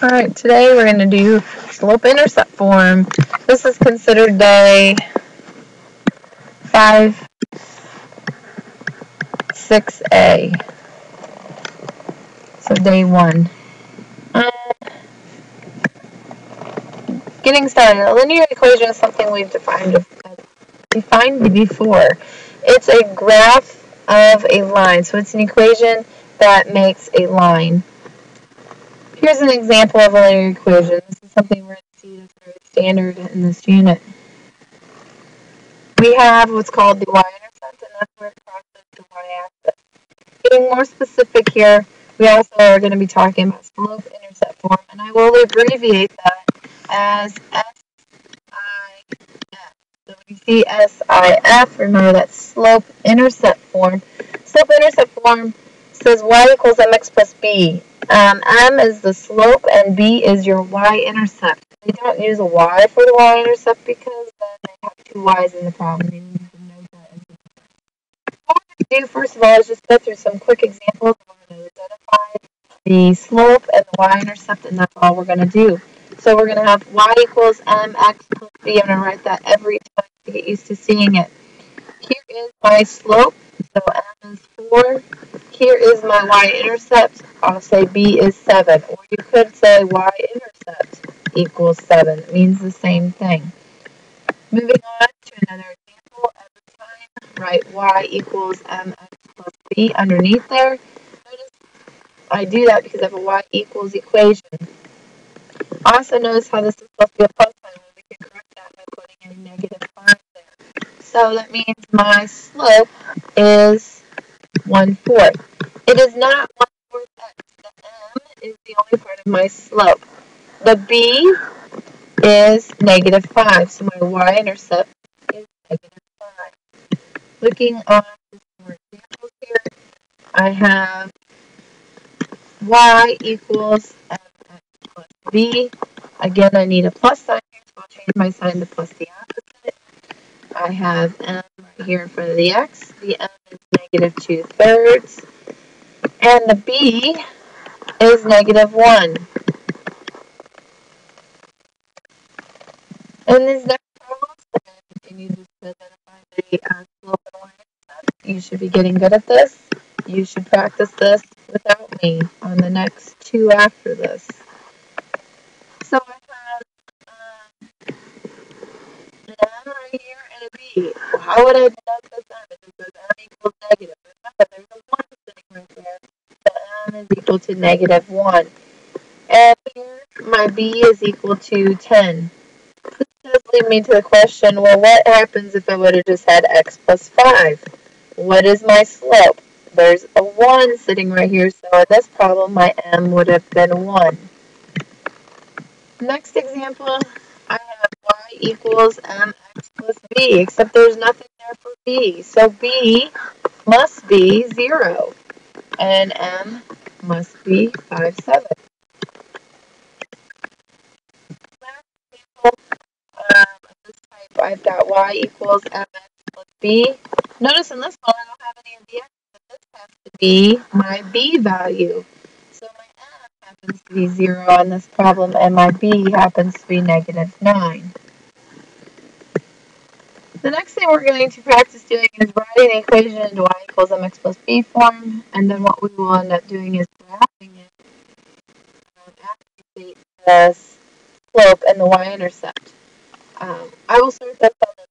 Alright, today we're going to do slope-intercept form. This is considered day 5, 6A. So day 1. Getting started. A linear equation is something we've defined before. It's a graph of a line. So it's an equation that makes a line. Here's an example of a linear equation. This is something we're going to see that's very standard in this unit. We have what's called the y-intercept, and that's where it crosses the y-axis. Getting more specific here, we also are going to be talking about slope-intercept form, and I will abbreviate that as SIF. So when you see SIF, remember that's slope-intercept form. Slope-intercept form says y equals mx plus b. M is the slope and b is your y-intercept. They don't use a y for the y-intercept because then they have two y's in the problem. They need to note that. What we're going to do first of all is just go through some quick examples. We're going to identify the slope and the y-intercept, and that's all we're going to do. So we're going to have y equals mx plus b. I'm going to write that every time to get used to seeing it. Here is my slope, so m is 4. Here is my y-intercept. I'll say b is 7. Or you could say y-intercept equals 7. It means the same thing. Moving on to another example. Every time, write y equals mx plus b underneath there. Notice I do that because I have a y equals equation. Also notice how this is supposed to be a plus sign. We can correct that by putting a negative 5 there. So that means my slope is 1/4. It is not 1/4 x. The m is the only part of my slope. The b is negative 5. So my y-intercept is negative 5. Looking on some more examples here, I have y equals mx plus b. Again, I need a plus sign here, so I'll change my sign to plus the opposite. I have m right here in front of the x. The m is negative 2/3. And the b is negative 1. In these next problems, we're going to continue to identify the slope and y-intercept. You should be getting good at this. You should practice this without me on the next 2 after this. So I have an m right here and a b. Well, how would I denote this m? It says m equals negative. Remember, there's a 1 sitting right there. So m is equal to negative 1. And here, my b is equal to 10. This does lead me to the question, well, what happens if I would have just had x plus 5? What is my slope? There's a 1 sitting right here, so in this problem, my m would have been 1. Next example, I have y equals mx plus b, except there's nothing there for b. So b must be 0, and m must be 5/7. This type, I've got y equals mx plus b. Notice in this one, I don't have any of the x, but this has to be my b value. So my m happens to be 0 in this problem, and my b happens to be negative 9. The next thing we're going to practice doing is writing the equation into y equals mx plus b form, and then what we will end up doing is graphing it after the slope and the y-intercept. I will start this on the